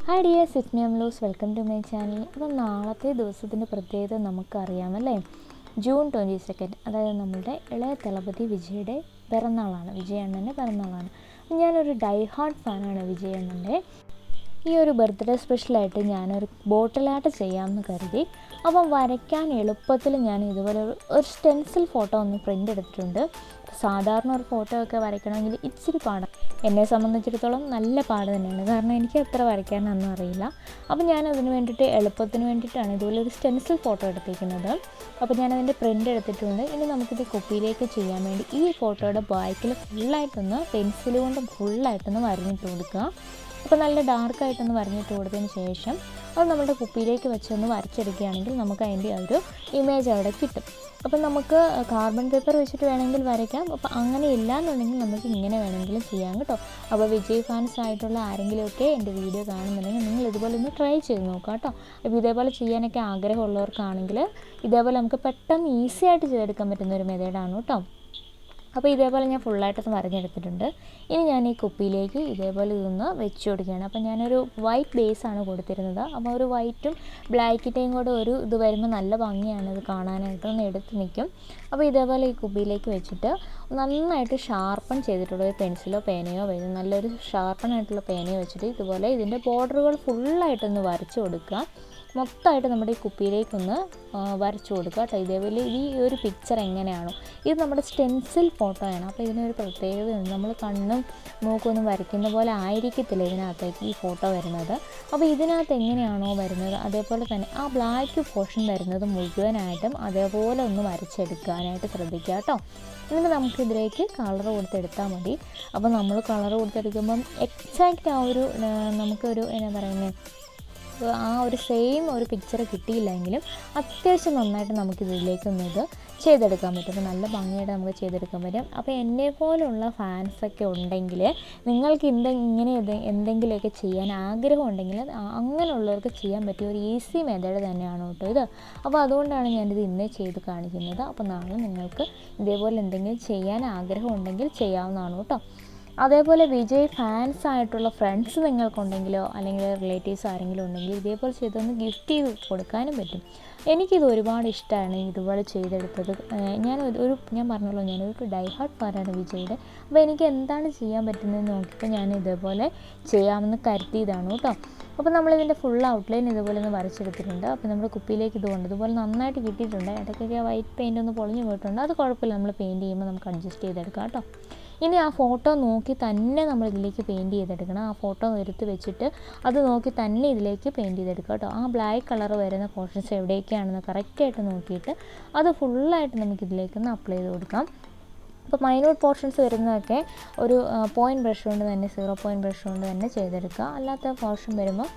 Hi dears, it's me Amaluz. Welcome to my channel. അപ്പോൾ നാളത്തെ ദിവസത്തിൻ്റെ പ്രത്യേകത നമുക്കറിയാമല്ലേ. ജൂൺ 22 അതായത് നമ്മളുടെ ഇളയ തലപതി വിജയുടെ പിറന്നാളാണ്. വിജയ് അണ്ണൻ്റെ പിറന്നാളാണ്. ഞാനൊരു ഡൈ ഹാർഡ് ഫാനാണ് വിജയ് അണ്ണൻ്റെ. ഈ ഒരു ബർത്ത്ഡേ സ്പെഷ്യലായിട്ട് ഞാനൊരു ബോട്ടിൽ ആർട്ട് ചെയ്യാമെന്ന് കരുതി. അപ്പം വരയ്ക്കാൻ എളുപ്പത്തിൽ ഞാൻ ഇതുപോലെ ഒരു സ്റ്റെൻസിൽ ഫോട്ടോ ഒന്ന് പ്രിൻ്റ് എടുത്തിട്ടുണ്ട്. സാധാരണ ഒരു ഫോട്ടോ ഒക്കെ വരയ്ക്കണമെങ്കിൽ ഇച്ചിരി പാടാണ്. എന്നെ സംബന്ധിച്ചിടത്തോളം നല്ല പാട് തന്നെയാണ്, കാരണം എനിക്ക് അത്ര വരയ്ക്കാനൊന്നും അറിയില്ല. അപ്പം ഞാനതിന് വേണ്ടിയിട്ട് എളുപ്പത്തിന് വേണ്ടിയിട്ടാണ് ഇതുപോലെ ഒരു സ്റ്റെൻസിൽ ഫോട്ടോ എടുത്തിരിക്കുന്നത്. അപ്പോൾ ഞാനതിൻ്റെ പ്രിൻ്റ് എടുത്തിട്ടുണ്ട്. ഇനി നമുക്കിത് കോപ്പിയിലേക്ക് ചെയ്യാൻ വേണ്ടി ഈ ഫോട്ടോയുടെ ബാക്കിൽ ഫുള്ളായിട്ടൊന്ന് പെൻസിൽ കൊണ്ട് ഫുള്ളായിട്ടൊന്ന് വരഞ്ഞിട്ട് കൊടുക്കുക. അപ്പോൾ നല്ല ഡാർക്കായിട്ടൊന്ന് വരഞ്ഞിട്ട് കൊടുത്തതിന് ശേഷം അത് നമ്മുടെ കുപ്പിയിലേക്ക് വെച്ചൊന്ന് വരച്ചെടുക്കുകയാണെങ്കിൽ നമുക്ക് അതിൻ്റെ ഒരു ഇമേജ് അവിടെ കിട്ടും. അപ്പം നമുക്ക് കാർബൺ പേപ്പർ വെച്ചിട്ട് വേണമെങ്കിൽ വരയ്ക്കാം. അപ്പോൾ അങ്ങനെ ഇല്ല എന്നുണ്ടെങ്കിൽ നമുക്ക് ഇങ്ങനെ വേണമെങ്കിലും ചെയ്യാം കേട്ടോ. അപ്പോൾ വിജയ് ഫാൻസ് ആയിട്ടുള്ള ആരെങ്കിലുമൊക്കെ എൻ്റെ വീഡിയോ കാണുന്നുണ്ടെങ്കിൽ നിങ്ങൾ ഇതുപോലെ ഒന്ന് ട്രൈ ചെയ്ത് നോക്കാം കേട്ടോ. അപ്പോൾ ഇതേപോലെ ചെയ്യാനൊക്കെ ആഗ്രഹമുള്ളവർക്കാണെങ്കിൽ ഇതേപോലെ നമുക്ക് പെട്ടെന്ന് ഈസി ആയിട്ട് ചെയ്തെടുക്കാൻ പറ്റുന്ന ഒരു മെത്തേഡാണ് കേട്ടോ. അപ്പോൾ ഇതേപോലെ ഞാൻ ഫുള്ളായിട്ടൊന്ന് വരഞ്ഞെടുത്തിട്ടുണ്ട്. ഇനി ഞാൻ ഈ കുപ്പിയിലേക്ക് ഇതേപോലെ ഇതൊന്ന് വെച്ച് കൊടുക്കുകയാണ്. അപ്പോൾ ഞാനൊരു വൈറ്റ് ബേസാണ് കൊടുത്തിരുന്നത്. അപ്പോൾ ഒരു വൈറ്റും ബ്ലാക്കിൻ്റെയും കൂടെ ഒരു ഇത് വരുമ്പോൾ നല്ല ഭംഗിയാണ് ഇത് കാണാനായിട്ട്, ഒന്ന് എടുത്ത് നിൽക്കും. അപ്പോൾ ഇതേപോലെ ഈ കുപ്പിയിലേക്ക് വെച്ചിട്ട് നന്നായിട്ട് ഷാർപ്പൺ ചെയ്തിട്ടുള്ള ഒരു പെൻസിലോ പേനയോ വരും, നല്ലൊരു ഷാർപ്പണായിട്ടുള്ള പേനയോ വെച്ചിട്ട് ഇതുപോലെ ഇതിൻ്റെ ബോർഡറുകൾ ഫുള്ളായിട്ടൊന്ന് വരച്ച് കൊടുക്കുക. മൊത്തമായിട്ട് നമ്മുടെ ഈ കുപ്പിയിലേക്കൊന്ന് വരച്ചു കൊടുക്കുക കേട്ടോ. ഇതേപോലെ ഈ ഒരു പിക്ചർ എങ്ങനെയാണോ, ഇത് നമ്മുടെ സ്റ്റെൻസിൽ ഫോട്ടോയാണ്. അപ്പോൾ ഇതിനൊരു പ്രത്യേകതയുണ്ട്, നമ്മൾ കണ്ണും മൂക്കൊന്നും വരയ്ക്കുന്ന പോലെ ആയിരിക്കത്തില്ല ഇതിനകത്തേക്ക് ഈ ഫോട്ടോ വരുന്നത്. അപ്പോൾ ഇതിനകത്ത് എങ്ങനെയാണോ വരുന്നത് അതേപോലെ തന്നെ ആ ബ്ലാക്ക് പോർഷൻ വരുന്നത് മുഴുവനായിട്ടും അതേപോലെ ഒന്ന് വരച്ചെടുക്കാനായിട്ട് ശ്രദ്ധിക്കുക കേട്ടോ. എന്നിട്ട് നമുക്കിതിലേക്ക് കളർ കൊടുത്തെടുത്താൽ മതി. അപ്പോൾ നമ്മൾ കളർ കൊടുത്തെടുക്കുമ്പം എക്സാക്റ്റ് ആ ഒരു നമുക്കൊരു എന്നാ പറയുന്നത് ആ ഒരു സെയിം ഒരു പിക്ചർ കിട്ടിയില്ലെങ്കിലും അത്യാവശ്യം നന്നായിട്ട് നമുക്കിതിലേക്കൊന്നും ഇത് ചെയ്തെടുക്കാൻ പറ്റും. അപ്പോൾ നല്ല ഭംഗിയായിട്ട് നമുക്ക് ചെയ്തെടുക്കാൻ പറ്റും. അപ്പോൾ എന്നെപ്പോലുള്ള ഫാൻസൊക്കെ ഉണ്ടെങ്കിൽ നിങ്ങൾക്ക് ഇങ്ങനെ എന്തെങ്കിലുമൊക്കെ ചെയ്യാൻ ആഗ്രഹം ഉണ്ടെങ്കിൽ അങ്ങനെയുള്ളവർക്ക് ചെയ്യാൻ പറ്റിയ ഒരു ഈസി മെത്തേഡ് തന്നെയാണ് കേട്ടോ ഇത്. അപ്പോൾ അതുകൊണ്ടാണ് ഞാനിത് ഇന്നേ ചെയ്ത് കാണിക്കുന്നത്. അപ്പോൾ നാളെ നിങ്ങൾക്ക് ഇതേപോലെ എന്തെങ്കിലും ചെയ്യാൻ ആഗ്രഹം ഉണ്ടെങ്കിൽ ചെയ്യാവുന്നതാണ് കേട്ടോ. അതേപോലെ വിജയ് ഫാൻസ് ആയിട്ടുള്ള ഫ്രണ്ട്സ് നിങ്ങൾക്കുണ്ടെങ്കിലോ അല്ലെങ്കിൽ റിലേറ്റീവ്സ് ആരെങ്കിലും ഉണ്ടെങ്കിൽ ഇതേപോലെ ചെയ്തൊന്ന് ഗിഫ്റ്റ് ചെയ്ത് കൊടുക്കാനും പറ്റും. എനിക്കിത് ഒരുപാട് ഇഷ്ടമാണ് ഇതുപോലെ ചെയ്തെടുത്തത്. ഞാൻ പറഞ്ഞല്ലോ, ഞാനൊരു ഡൈ ഹാർഡ് ഫാനാണ് വിജയുടെ. അപ്പോൾ എനിക്ക് എന്താണ് ചെയ്യാൻ പറ്റുന്നതെന്ന് നോക്കിയപ്പോൾ ഞാൻ ഇതേപോലെ ചെയ്യാമെന്ന് കരുതിയതാണ് കേട്ടോ. അപ്പോൾ നമ്മളിതിൻ്റെ ഫുൾ ഔട്ട്ലൈൻ ഇതുപോലെ ഒന്ന് വരച്ചെടുത്തിട്ടുണ്ട്. അപ്പോൾ നമ്മുടെ കുപ്പിയിലേക്ക് ഇതുപോലെ നന്നായിട്ട് കിട്ടിയിട്ടുണ്ട്. ഇടയ്ക്കൊക്കെ വൈറ്റ് പെയിൻ്റ് ഒന്ന് പൊളിഞ്ഞു പോയിട്ടുണ്ട്, അത് കുഴപ്പമില്ല, നമ്മൾ പെയിൻറ്റ് ചെയ്യുമ്പോൾ നമുക്ക് അഡ്ജസ്റ്റ് ചെയ്തെടുക്കാം കേട്ടോ. ഇനി ആ ഫോട്ടോ നോക്കി തന്നെ നമ്മൾ ഇതിലേക്ക് പെയിൻറ്റ് ചെയ്തെടുക്കണം. ആ ഫോട്ടോ എടുത്ത് വെച്ചിട്ട് അത് നോക്കി തന്നെ ഇതിലേക്ക് പെയിൻറ്റ് ചെയ്തെടുക്കുക കേട്ടോ. ആ ബ്ലാക്ക് കളർ വരുന്ന പോർഷൻസ് എവിടെയൊക്കെയാണെന്ന് കറക്റ്റായിട്ട് നോക്കിയിട്ട് അത് ഫുള്ളായിട്ട് നമുക്കിതിലേക്കൊന്ന് അപ്ലൈ ചെയ്ത് കൊടുക്കാം. അപ്പോൾ മൈന്യൂട്ട് പോർഷൻസ് വരുന്നതൊക്കെ ഒരു പോയിൻറ്റ് ബ്രഷ് കൊണ്ട് തന്നെ 0 പോയിൻറ്റ് ബ്രഷ് കൊണ്ട് തന്നെ ചെയ്തെടുക്കുക. അല്ലാത്ത പോർഷൻ വരുമ്പോൾ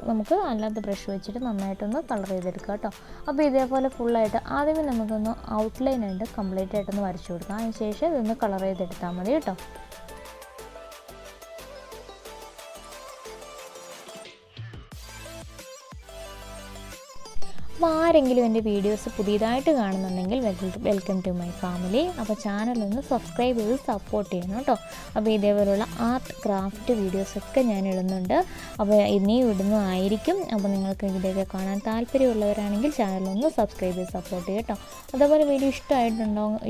നമുക്ക് അല്ലാത്ത ബ്രഷ് വെച്ചിട്ട് നന്നായിട്ടൊന്ന് കളർ ചെയ്തെടുക്കുക കേട്ടോ. അപ്പോൾ ഇതേപോലെ ഫുള്ളായിട്ട് ആദ്യമേ നമുക്കൊന്ന് ഔട്ട്ലൈനായിട്ട് കംപ്ലീറ്റ് ആയിട്ടൊന്ന് വരച്ചു കൊടുക്കാം. അതിന് ശേഷം ഇതൊന്ന് കളർ ചെയ്തെടുത്താൽ മതി കേട്ടോ. അപ്പോൾ ആരെങ്കിലും എൻ്റെ വീഡിയോസ് പുതിയതായിട്ട് കാണുന്നുണ്ടെങ്കിൽ വെൽക്കം ടു മൈ ഫാമിലി. അപ്പോൾ ചാനലൊന്ന് സബ്സ്ക്രൈബ് ചെയ്ത് സപ്പോർട്ട് ചെയ്യണം കേട്ടോ. അപ്പോൾ ഇതേപോലുള്ള ആർട്ട് ക്രാഫ്റ്റ് വീഡിയോസൊക്കെ ഞാൻ ഇടുന്നുണ്ട്. അപ്പോൾ ഇനിയും ഇടുന്നതായിരിക്കും. അപ്പോൾ നിങ്ങൾക്ക് ഇതൊക്കെ കാണാൻ താല്പര്യമുള്ളവരാണെങ്കിൽ ചാനലൊന്ന് സബ്സ്ക്രൈബ് ചെയ്ത് സപ്പോർട്ട് ചെയ്യുക കേട്ടോ. അതേപോലെ വീഡിയോ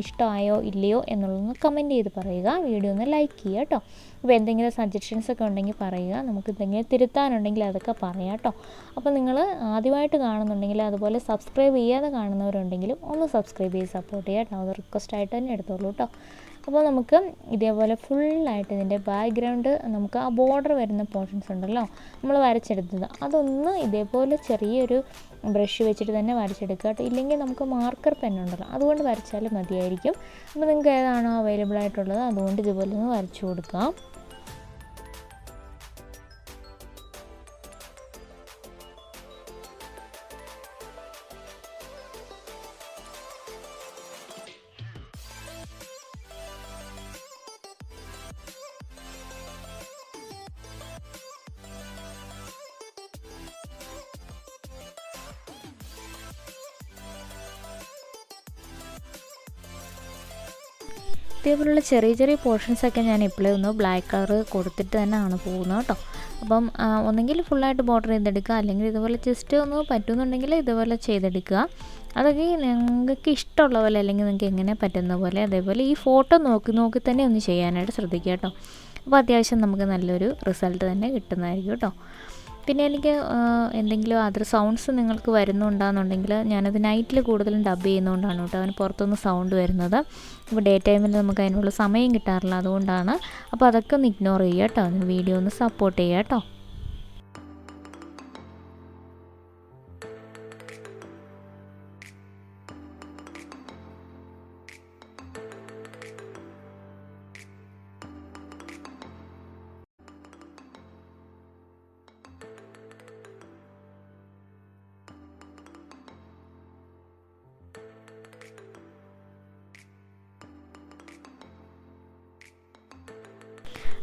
ഇഷ്ടമായോ ഇല്ലയോ എന്നുള്ളതൊന്ന് കമൻറ്റ് ചെയ്ത് പറയുക. വീഡിയോ ഒന്ന് ലൈക്ക് ചെയ്യുക കേട്ടോ. അപ്പോൾ എന്തെങ്കിലും സജഷൻസൊക്കെ ഉണ്ടെങ്കിൽ പറയുക, നമുക്ക് എന്തെങ്കിലും തിരുത്താനുണ്ടെങ്കിൽ അതൊക്കെ പറയാം കേട്ടോ. അപ്പോൾ നിങ്ങൾ ആദ്യമായിട്ട് കാണുന്നുണ്ടെങ്കിൽ അതുപോലെ സബ്സ്ക്രൈബ് ചെയ്യാതെ കാണുന്നവരുണ്ടെങ്കിലും ഒന്ന് സബ്സ്ക്രൈബ് ചെയ്ത് സപ്പോർട്ട് ചെയ്യുക കേട്ടോ. അത് റിക്വസ്റ്റായിട്ട് തന്നെ എടുത്തോളൂ കേട്ടോ. അപ്പോൾ നമുക്ക് ഇതേപോലെ ഫുള്ളായിട്ട് ഇതിൻ്റെ ബാക്ക്ഗ്രൗണ്ട് നമുക്ക് ആ ബോർഡർ വരുന്ന പോർഷൻസ് ഉണ്ടല്ലോ നമ്മൾ വരച്ചെടുത്തത്, അതൊന്ന് ഇതേപോലെ ചെറിയൊരു ബ്രഷ് വെച്ചിട്ട് തന്നെ വരച്ചെടുക്കുക കേട്ടോ. ഇല്ലെങ്കിൽ നമുക്ക് മാർക്കർ പെന്നുണ്ടല്ലോ, അതുകൊണ്ട് വരച്ചാലും മതിയായിരിക്കും. അപ്പോൾ നിങ്ങൾക്ക് ഏതാണോ അവൈലബിൾ ആയിട്ടുള്ളത് അതുകൊണ്ട് ഇതുപോലെ ഒന്ന് വരച്ചു കൊടുക്കാം. ഇതേപോലുള്ള ചെറിയ ചെറിയ പോർഷൻസൊക്കെ ഞാൻ ഇപ്പോഴേ ഒന്ന് ബ്ലാക്ക് കളർ കൊടുത്തിട്ട് തന്നെയാണ് പോകുന്നത് കേട്ടോ. അപ്പം ഒന്നെങ്കിൽ ഫുള്ളായിട്ട് ബോർഡർ ചെയ്തെടുക്കുക, അല്ലെങ്കിൽ ഇതുപോലെ ജസ്റ്റ് ഒന്ന് പറ്റുന്നുണ്ടെങ്കിൽ ഇതുപോലെ ചെയ്തെടുക്കുക. അതൊക്കെ നിങ്ങൾക്ക് ഇഷ്ടമുള്ള പോലെ, അല്ലെങ്കിൽ നിങ്ങൾക്ക് എങ്ങനെ പറ്റുന്ന പോലെ അതേപോലെ ഈ ഫോട്ടോ നോക്കി തന്നെ ഒന്ന് ചെയ്യാനായിട്ട് ശ്രദ്ധിക്കുക കേട്ടോ. അപ്പോൾ അത്യാവശ്യം നമുക്ക് നല്ലൊരു റിസൾട്ട് തന്നെ കിട്ടുന്നതായിരിക്കും കേട്ടോ. പിന്നെ എനിക്ക് എന്തെങ്കിലും അതർ സൗണ്ട്സ് നിങ്ങൾക്ക് വരുന്നുണ്ടാകുന്നുണ്ടെങ്കിൽ ഞാനത് നൈറ്റിൽ കൂടുതലും ഡബ് ചെയ്യുന്നതുകൊണ്ടാണ് കേട്ടോ അവന് പുറത്തുനിന്ന് സൗണ്ട് വരുന്നത്. അപ്പോൾ ഡേ ടൈമിൽ നമുക്ക് അതിനുള്ള സമയം കിട്ടാറില്ല, അതുകൊണ്ടാണ്. അപ്പോൾ അതൊക്കെ ഒന്ന് ഇഗ്നോർ ചെയ്യുക കേട്ടോ, വീഡിയോ ഒന്ന് സപ്പോർട്ട് ചെയ്യുക കേട്ടോ.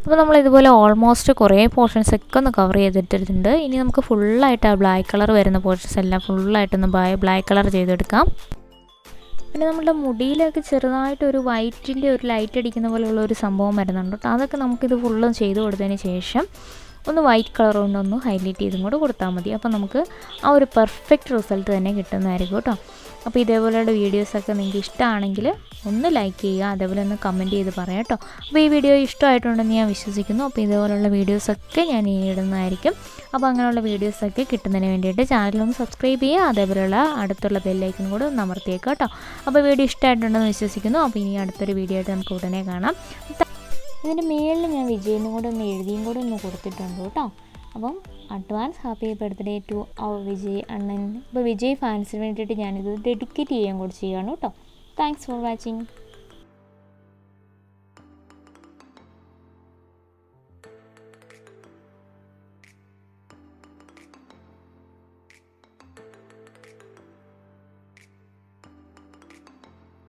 അപ്പോൾ നമ്മളിതുപോലെ ഓൾമോസ്റ്റ് കുറേ പോർഷൻസൊക്കെ ഒന്ന് കവർ ചെയ്തിട്ടുണ്ട്. ഇനി നമുക്ക് ഫുള്ളായിട്ട് ആ ബ്ലാക്ക് കളർ വരുന്ന പോർഷൻസ് എല്ലാം ഫുള്ളായിട്ടൊന്ന് ബ്ലാക്ക് കളർ ചെയ്തെടുക്കാം. പിന്നെ നമ്മുടെ മുടിയിലൊക്കെ ചെറുതായിട്ടൊരു വൈറ്റിൻ്റെ ഒരു ലൈറ്റ് അടിക്കുന്ന പോലെയുള്ള ഒരു സംഭവം വരുന്നുണ്ട് കേട്ടോ. അതൊക്കെ നമുക്കിത് ഫുള്ളും ചെയ്ത് കൊടുത്തതിന് ശേഷം ഒന്ന് വൈറ്റ് കളർ കൊണ്ടൊന്ന് ഹൈലൈറ്റ് ചെയ്തും കൂടെ കൊടുത്താൽ മതി. അപ്പോൾ നമുക്ക് ആ ഒരു പെർഫെക്റ്റ് റിസൾട്ട് തന്നെ കിട്ടുന്നതായിരിക്കും കേട്ടോ. അപ്പോൾ ഇതേപോലെയുള്ള വീഡിയോസൊക്കെ നിങ്ങൾക്ക് ഇഷ്ടമാണെങ്കിൽ ഒന്ന് ലൈക്ക് ചെയ്യുക, അതേപോലെ ഒന്ന് കമൻറ്റ് ചെയ്ത് പറയാം കേട്ടോ. അപ്പോൾ ഈ വീഡിയോ ഇഷ്ടമായിട്ടുണ്ടെന്ന് ഞാൻ വിശ്വസിക്കുന്നു. അപ്പോൾ ഇതേപോലെയുള്ള വീഡിയോസൊക്കെ ഞാൻ ഇടുന്നതായിരിക്കും. അപ്പോൾ അങ്ങനെയുള്ള വീഡിയോസൊക്കെ കിട്ടുന്നതിന് വേണ്ടിയിട്ട് ചാനലൊന്ന് സബ്സ്ക്രൈബ് ചെയ്യുക, അതേപോലെയുള്ള അടുത്തുള്ള ബെല്ലൈക്കൻ കൂടെ ഒന്ന് അമർത്തിയേക്കുക കേട്ടോ. അപ്പോൾ വീഡിയോ ഇഷ്ടമായിട്ടുണ്ടെന്ന് വിശ്വസിക്കുന്നു. അപ്പോൾ ഇനി അടുത്തൊരു വീഡിയോ ആയിട്ട് നമുക്ക് ഉടനെ കാണാം. ഇതിൻ്റെ മേളിൽ ഞാൻ വിജയിനും കൂടെ ഒന്ന് എഴുതിയും കൂടെ ഒന്ന് കൊടുത്തിട്ടുണ്ട് കേട്ടോ. അപ്പം advance happy birthday to our Vijay അണ്ണൻ. അപ്പോൾ വിജയ് ഫാൻസിന് വേണ്ടിയിട്ട് ഞാനിത് ഡെഡിക്കേറ്റ് ചെയ്യാൻ കൂടി ചെയ്യുകയാണ് കേട്ടോ. Thanks for watching.